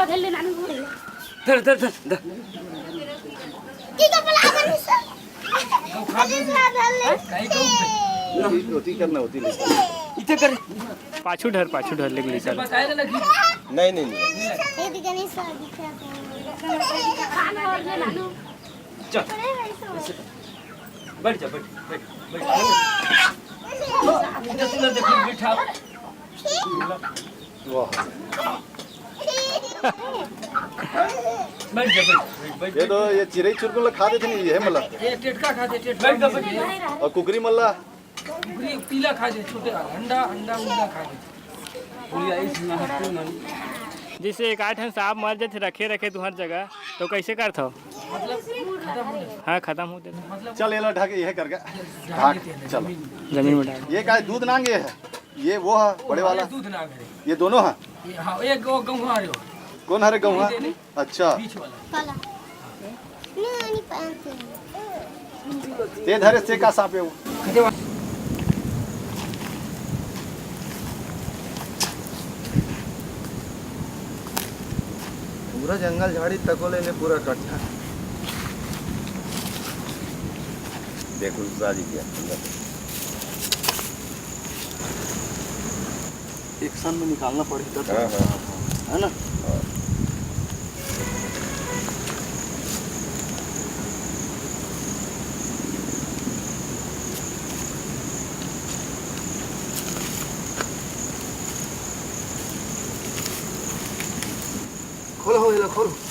कपड़ा धर ले नानू घोड़े धर धर धर धर की कपड़ा अपन से अरे धर ले काई कहू होती करना होती नहीं इथे कर पाछू ढर ले चल बताए ना लगी नहीं ये दिखने से दिखा खाना और ले नानू चल बैठ जा बैठ इधर देखो बिठा वाह बैठ जा बैठ ये तो ये चिरई चुरकुल खा देते नहीं ये है मतलब ये टेटका खा दे बैठ जा बैठ और कुकरी मल्ला पीला खा दे छोटे अंडा अंडा उंडा खा दे पुलिया इस ना हटू ना जैसे एक आठ सांप मर जाते रखे तू हर जगह तो कैसे करत हो मतलब खत्म हो गया हाँ खत्म हो देते चल ये लो ढाके ये करके ढाक चलो जमीन में डाल ये का है दूध नांगे है ये वो है बड़े वाला दूध ना करे ये दोनों है ये हां एक गंगा रे कौन हरे गौवा अच्छा बीच वाला काला नहीं पांच ते धरे से का सांप है वो पूरा जंगल झाड़ी तकोले ने पूरा कट्ठा देखो शादी किया एक सन में निकालना पड़ेगा तो है ना खोलो हो ये लो खोलो